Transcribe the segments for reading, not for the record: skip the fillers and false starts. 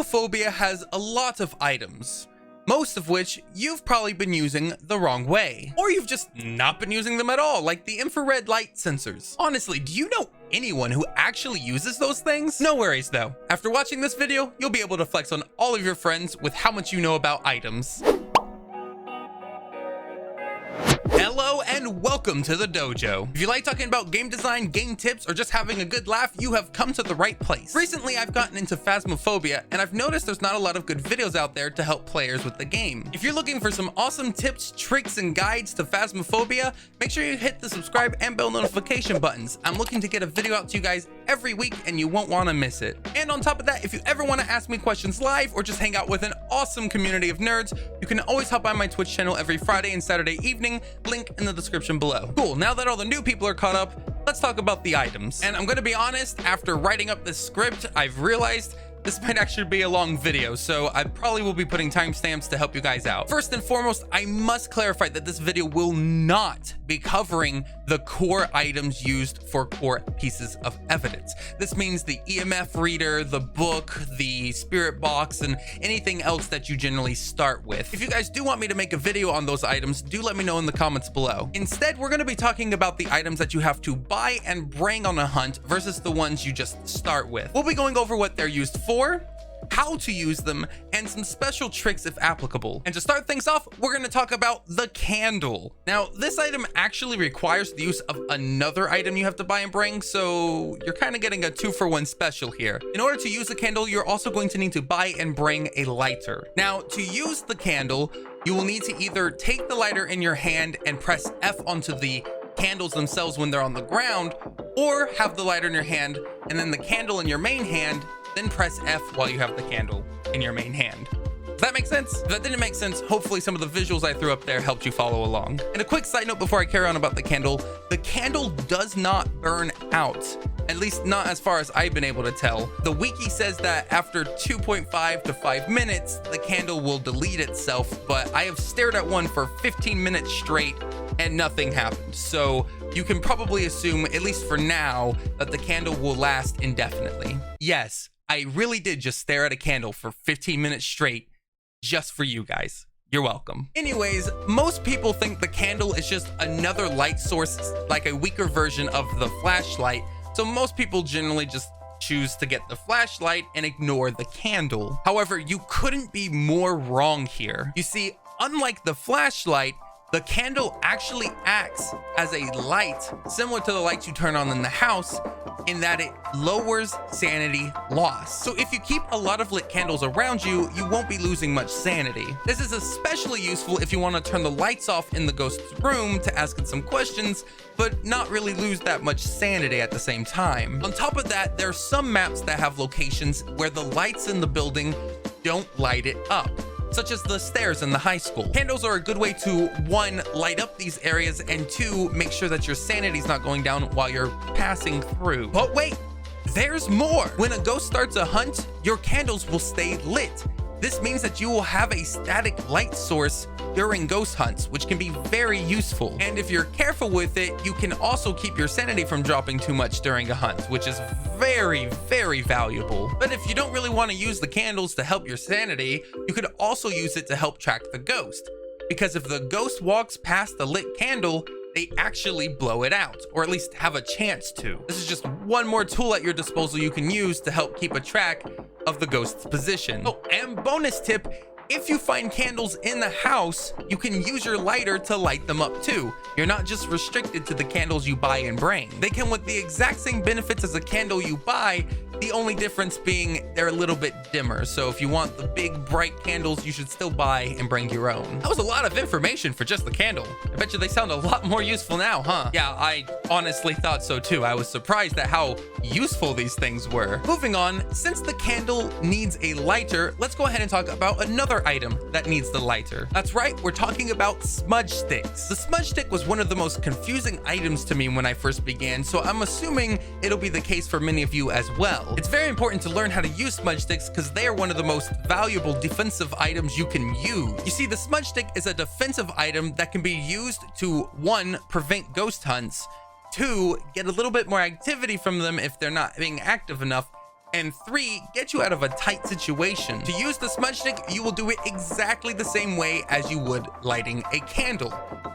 Phasmophobia has a lot of items, most of which you've probably been using the wrong way, or you've just not been using them at all, like the infrared light sensors. Honestly, do you know anyone who actually uses those things? No worries though. After watching this video, you'll be able to flex on all of your friends with how much you know about items. Hello and welcome to the dojo. If you like talking about game design, game tips, or just having a good laugh, you have come to the right place. Recently, I've gotten into Phasmophobia, and I've noticed there's not a lot of good videos out there to help players with the game. If you're looking for some awesome tips, tricks, and guides to Phasmophobia, make sure you hit the subscribe and bell notification buttons. I'm looking to get a video out to you guys every week, and you won't want to miss it. And on top of that, if you ever want to ask me questions live or just hang out with an awesome community of nerds, you can always hop on my Twitch channel every Friday and Saturday evening, link in the description below. Cool, now that all the new people are caught up, let's talk about the items. And I'm gonna be honest, after writing up this script, I've realized this might actually be a long video, so I probably will be putting timestamps to help you guys out. First and foremost, I must clarify that this video will not be covering the core items used for core pieces of evidence. This means the EMF reader, the book, the spirit box, and anything else that you generally start with. If you guys do want me to make a video on those items, do let me know in the comments below. Instead, we're gonna be talking about the items that you have to buy and bring on a hunt versus the ones you just start with. We'll be going over what they're used for, how to use them, and some special tricks if applicable. And to start things off, we're going to talk about the candle. Now, this item actually requires the use of another item you have to buy and bring, so you're kind of getting a 2-for-1 special here. In order to use the candle, you're also going to need to buy and bring a lighter. Now, to use the candle, you will need to either take the lighter in your hand and press F onto the candles themselves when they're on the ground, or have the lighter in your hand and then the candle in your main hand, then press F while you have the candle in your main hand. Does that make sense? If that didn't make sense, hopefully some of the visuals I threw up there helped you follow along. And a quick side note before I carry on about the candle does not burn out. At least not as far as I've been able to tell. The wiki says that after 2.5 to 5 minutes, the candle will delete itself, but I have stared at one for 15 minutes straight and nothing happened. So you can probably assume, at least for now, that the candle will last indefinitely. Yes, I really did just stare at a candle for 15 minutes straight just for you guys. You're welcome. Anyways, most people think the candle is just another light source, like a weaker version of the flashlight. So most people generally just choose to get the flashlight and ignore the candle. However, you couldn't be more wrong here. You see, unlike the flashlight, the candle actually acts as a light similar to the lights you turn on in the house, in that it lowers sanity loss. So if you keep a lot of lit candles around you, you won't be losing much sanity. This is especially useful if you want to turn the lights off in the ghost's room to ask it some questions, but not really lose that much sanity at the same time. On top of that, there are some maps that have locations where the lights in the building don't light it up, such as the stairs in the high school. Candles are a good way to, 1, light up these areas, and 2, make sure that your sanity's not going down while you're passing through. But wait, there's more. When a ghost starts a hunt, your candles will stay lit. This means that you will have a static light source during ghost hunts, which can be very useful. And if you're careful with it, you can also keep your sanity from dropping too much during a hunt, which is very, very valuable. But if you don't really want to use the candles to help your sanity, you could also use it to help track the ghost. Because if the ghost walks past the lit candle, they actually blow it out, or at least have a chance to. This is just one more tool at your disposal you can use to help keep a track of the ghost's position. Oh, and bonus tip, if you find candles in the house, you can use your lighter to light them up too. You're not just restricted to the candles you buy and bring. They come with the exact same benefits as a candle you buy, the only difference being they're a little bit dimmer. So if you want the big bright candles, you should still buy and bring your own. That was a lot of information for just the candle. I bet you they sound a lot more useful now, huh? Yeah, I honestly thought so too. I was surprised at how useful these things were. Moving on, since the candle needs a lighter, let's go ahead and talk about another item that needs the lighter. That's right, we're talking about smudge sticks. The smudge stick was one of the most confusing items to me when I first began, so I'm assuming it'll be the case for many of you as well. It's very important to learn how to use smudge sticks because they are one of the most valuable defensive items you can use. You see, the smudge stick is a defensive item that can be used to, 1, prevent ghost hunts, 2, get a little bit more activity from them if they're not being active enough, And 3, get you out of a tight situation. To use the smudge stick, you will do it exactly the same way as you would lighting a candle.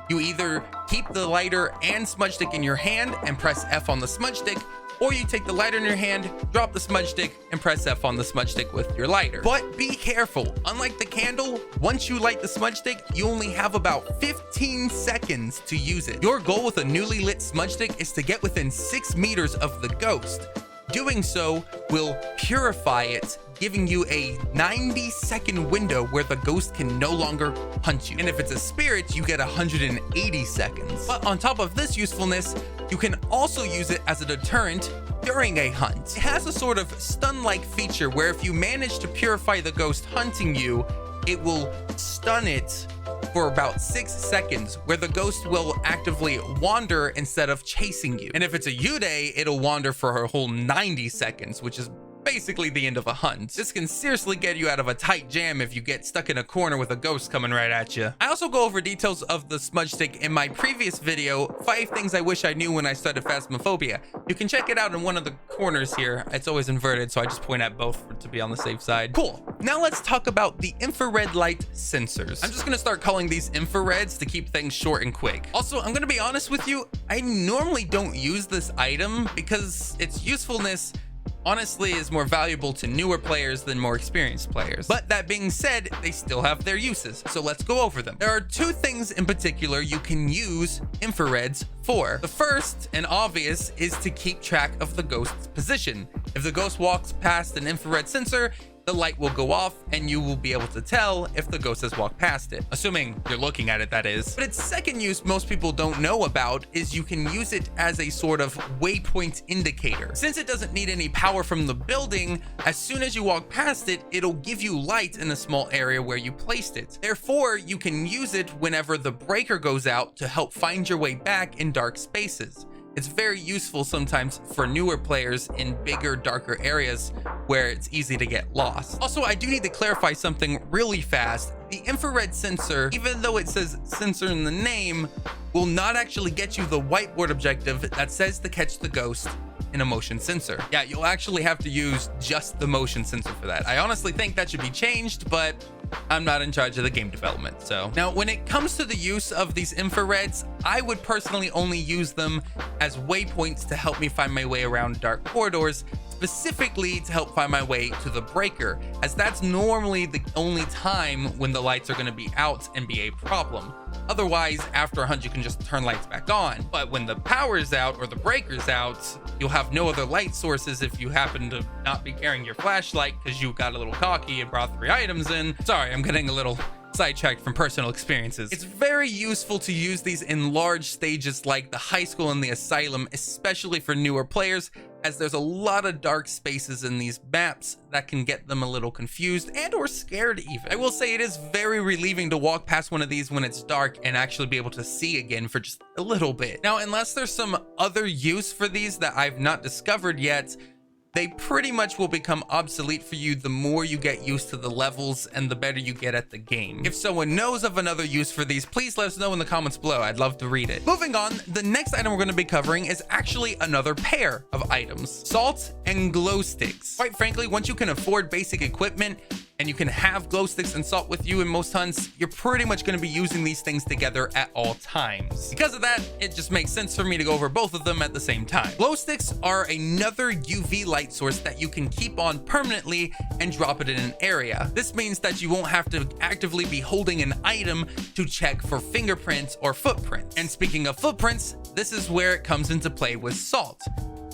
You either keep the lighter and smudge stick in your hand and press F on the smudge stick, or you take the lighter in your hand, drop the smudge stick, and press F on the smudge stick with your lighter. But be careful, unlike the candle, once you light the smudge stick, you only have about 15 seconds to use it. Your goal with a newly lit smudge stick is to get within 6 meters of the ghost. Doing so will purify it, giving you a 90-second window where the ghost can no longer hunt you. And if it's a spirit, you get 180 seconds. But on top of this usefulness, you can also use it as a deterrent during a hunt. It has a sort of stun-like feature where if you manage to purify the ghost hunting you, it will stun it for about 6 seconds, where the ghost will actively wander instead of chasing you. And if it's a Yude, it'll wander for a whole 90 seconds, which is basically the end of a hunt. This can seriously get you out of a tight jam if you get stuck in a corner with a ghost coming right at you. I also go over details of the smudge stick in my previous video, 5 things I wish I knew when I started Phasmophobia. You can check it out in one of the corners here. It's always inverted, so I just point at both to be on the safe side. Cool. Now let's talk about the infrared light sensors. I'm just gonna start calling these infrareds to keep things short and quick. Also, I'm gonna be honest with you, I normally don't use this item because its usefulness honestly is more valuable to newer players than more experienced players. But that being said, they still have their uses, so let's go over them. There are 2 things in particular you can use infrareds for. The first and obvious is to keep track of the ghost's position. If the ghost walks past an infrared sensor, the light will go off and you will be able to tell if the ghost has walked past it, assuming you're looking at it, that is. But its second use most people don't know about is you can use it as a sort of waypoint indicator. Since it doesn't need any power from the building, as soon as you walk past it, it'll give you light in a small area where you placed it. Therefore, you can use it whenever the breaker goes out to help find your way back in dark spaces. It's very useful sometimes for newer players in bigger, darker areas where it's easy to get lost. Also, I do need to clarify something really fast. The infrared sensor, even though it says sensor in the name, will not actually get you the whiteboard objective that says to catch the ghost in a motion sensor. Yeah, you'll actually have to use just the motion sensor for that. I honestly think that should be changed, but I'm not in charge of the game development. So now when it comes to the use of these infrareds, I would personally only use them as waypoints to help me find my way around dark corridors, specifically to help find my way to the breaker, as that's normally the only time when the lights are going to be out and be a problem. Otherwise, after a hunt, you can just turn lights back on. But when the power's out or the breaker's out, you'll have no other light sources if you happen to not be carrying your flashlight because you got a little cocky and brought 3 items in. Sorry, I'm getting a little sidetracked from personal experiences. It's very useful to use these in large stages like the high school and the asylum, especially for newer players, as there's a lot of dark spaces in these maps that can get them a little confused and or scared even. I will say it is very relieving to walk past one of these when it's dark and actually be able to see again for just a little bit. Now, unless there's some other use for these that I've not discovered yet, they pretty much will become obsolete for you the more you get used to the levels and the better you get at the game. If someone knows of another use for these, please let us know in the comments below. I'd love to read it. Moving on, the next item we're going to be covering is actually another pair of items: salt and glow sticks. Quite frankly, once you can afford basic equipment and you can have glow sticks and salt with you in most hunts, you're pretty much going to be using these things together at all times. Because of that, it just makes sense for me to go over both of them at the same time. Glow sticks are another UV light source that you can keep on permanently and drop it in an area. This means that you won't have to actively be holding an item to check for fingerprints or footprints. And speaking of footprints, this is where it comes into play with salt,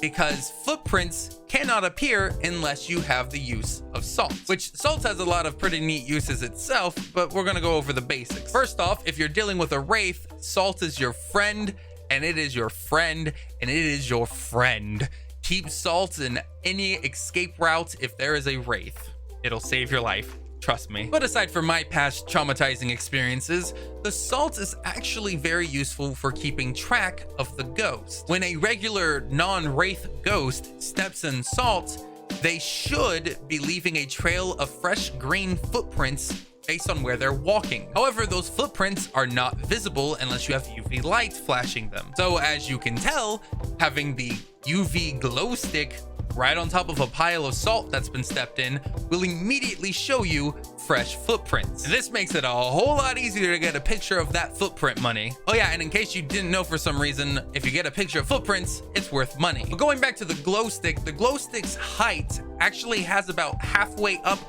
because footprints cannot appear unless you have the use of salt, which salt has a lot of pretty neat uses itself, but we're going to go over the basics. First off, if you're dealing with a wraith, salt is your friend, and it is your friend, and it is your friend. Keep salt in any escape route if there is a wraith. It'll save your life. Trust me. But aside from my past traumatizing experiences, the salt is actually very useful for keeping track of the ghost. When a regular non-wraith ghost steps in salt, they should be leaving a trail of fresh green footprints based on where they're walking. However, those footprints are not visible unless you have UV light flashing them. So as you can tell, having the UV glow stick right on top of a pile of salt that's been stepped in will immediately show you fresh footprints. This makes it a whole lot easier to get a picture of that footprint money. Oh yeah, and in case you didn't know for some reason, if you get a picture of footprints, it's worth money. But going back to the glow stick, the glow stick's height actually has about halfway up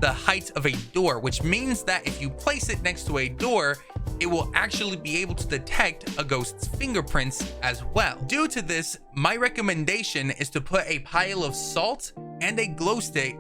the height of a door, which means that if you place it next to a door, it will actually be able to detect a ghost's fingerprints as well. Due to this, my recommendation is to put a pile of salt and a glow stick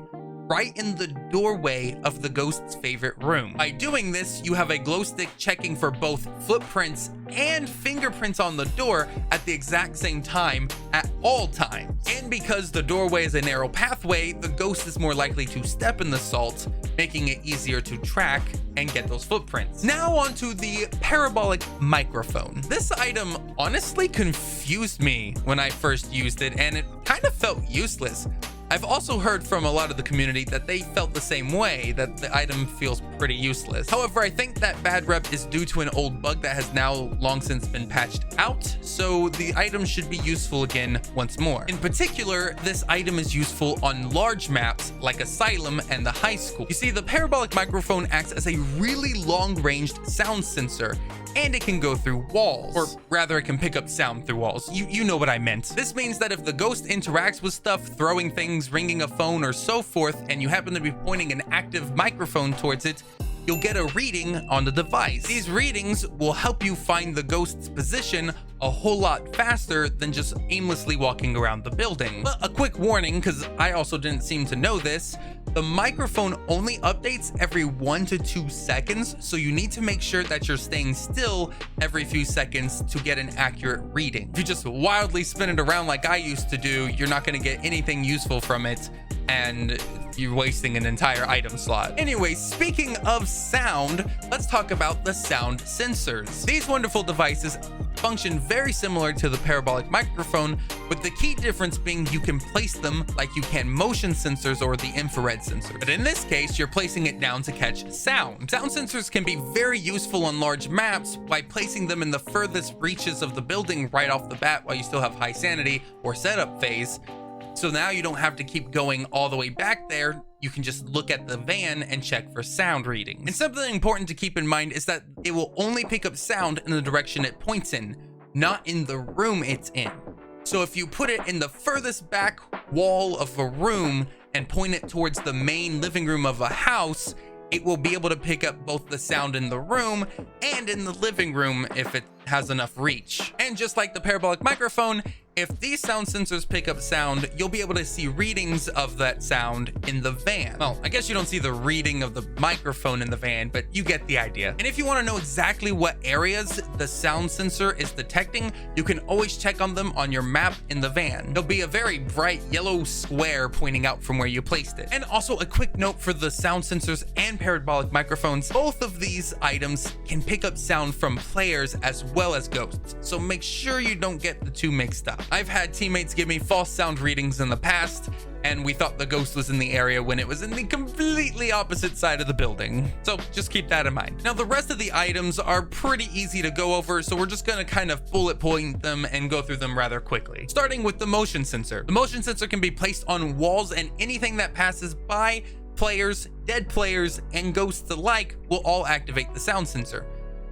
right in the doorway of the ghost's favorite room. By doing this, you have a glow stick checking for both footprints and fingerprints on the door at the exact same time at all times. And because the doorway is a narrow pathway, the ghost is more likely to step in the salt, making it easier to track and get those footprints. Now onto the Parabolic Microphone. This item honestly confused me when I first used it, and it kind of felt useless. I've also heard from a lot of the community that they felt the same way, that the item feels pretty useless. However, I think that bad rep is due to an old bug that has now long since been patched out, so the item should be useful again once more. In particular, this item is useful on large maps like Asylum and the high school. You see, the Parabolic Microphone acts as a really long-ranged sound sensor, and it can go through walls, or rather it can pick up sound through walls. You know what I meant. This means that if the ghost interacts with stuff, throwing things, ringing a phone, or so forth, and you happen to be pointing an active microphone towards it, you'll get a reading on the device. These readings will help you find the ghost's position a whole lot faster than just aimlessly walking around the building. But a quick warning, because I also didn't seem to know this, the microphone only updates every 1 to 2 seconds, so you need to make sure that you're staying still every few seconds to get an accurate reading. If you just wildly spin it around like I used to do, you're not going to get anything useful from it, and you're wasting an entire item slot. Anyway, speaking of sound, let's talk about the sound sensors. These wonderful devices function very similar to the Parabolic Microphone, with the key difference being you can place them like you can motion sensors or the infrared sensor. But in this case, you're placing it down to catch sound. Sound sensors can be very useful on large maps by placing them in the furthest reaches of the building right off the bat while you still have high sanity or setup phase. So now you don't have to keep going all the way back there. You can just look at the van and check for sound readings. And something important to keep in mind is that it will only pick up sound in the direction it points in, not in the room it's in. So if you put it in the furthest back wall of a room and point it towards the main living room of a house, it will be able to pick up both the sound in the room and in the living room if it has enough reach. And just like the Parabolic Microphone, if these sound sensors pick up sound, you'll be able to see readings of that sound in the van. Well, I guess you don't see the reading of the microphone in the van, but you get the idea. And if you want to know exactly what areas the sound sensor is detecting, you can always check on them on your map in the van. There'll be a very bright yellow square pointing out from where you placed it. And also a quick note for the sound sensors and Parabolic Microphones, both of these items can pick up sound from players as well as ghosts, so make sure you don't get the two mixed up. I've had teammates give me false sound readings in the past, and we thought the ghost was in the area when it was in the completely opposite side of the building. So just keep that in mind. Now, the rest of the items are pretty easy to go over, so we're just gonna kind of bullet point them and go through them rather quickly. Starting with the motion sensor. The motion sensor can be placed on walls, and anything that passes by, players, dead players, and ghosts alike will all activate the sound sensor.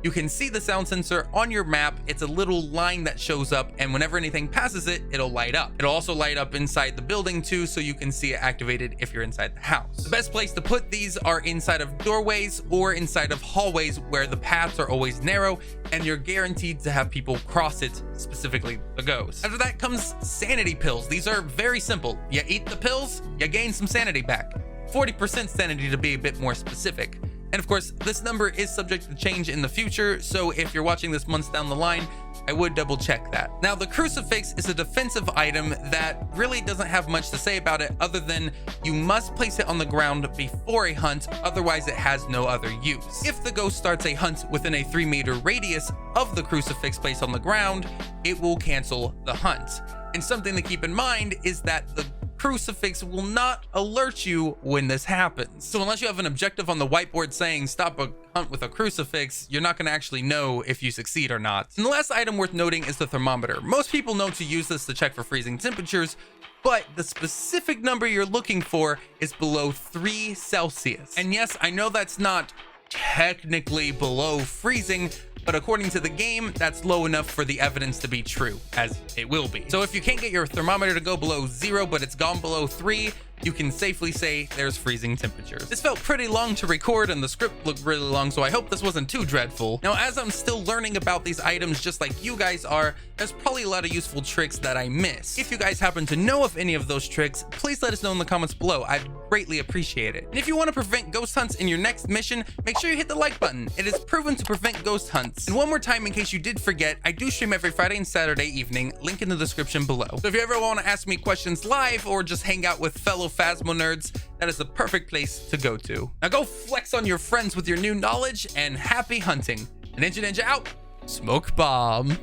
You can see the sound sensor on your map. It's a little line that shows up, and whenever anything passes it, it'll light up. It'll also light up inside the building too, so you can see it activated if you're inside the house. The best place to put these are inside of doorways or inside of hallways where the paths are always narrow and you're guaranteed to have people cross it, specifically the ghost. After that comes sanity pills. These are very simple. You eat the pills, you gain some sanity back. 40% sanity to be a bit more specific. And of course, this number is subject to change in the future, so if you're watching this months down the line, I would double check that. Now, the crucifix is a defensive item that really doesn't have much to say about it other than you must place it on the ground before a hunt, otherwise it has no other use. If the ghost starts a hunt within a 3-meter radius of the crucifix placed on the ground, it will cancel the hunt. And something to keep in mind is that the crucifix will not alert you when this happens. So unless you have an objective on the whiteboard saying stop a hunt with a crucifix, you're not going to actually know if you succeed or not. And the last item worth noting is the thermometer. Most people know to use this to check for freezing temperatures, but the specific number you're looking for is below 3 Celsius. And yes, I know that's not technically below freezing, but according to the game, that's low enough for the evidence to be true, as it will be. So if you can't get your thermometer to go below 0, but it's gone below 3, you can safely say there's freezing temperatures. This felt pretty long to record and the script looked really long, so I hope this wasn't too dreadful. Now, as I'm still learning about these items just like you guys are, there's probably a lot of useful tricks that I missed. If you guys happen to know of any of those tricks, please let us know in the comments below. I'd greatly appreciate it. And if you want to prevent ghost hunts in your next mission, make sure you hit the like button. It is proven to prevent ghost hunts. And one more time, in case you did forget, I do stream every Friday and Saturday evening, link in the description below. So if you ever want to ask me questions live or just hang out with fellow Phasmo nerds, that is the perfect place to go to. Now go flex on your friends with your new knowledge, and happy hunting. Aninjaninja out. Smoke bomb.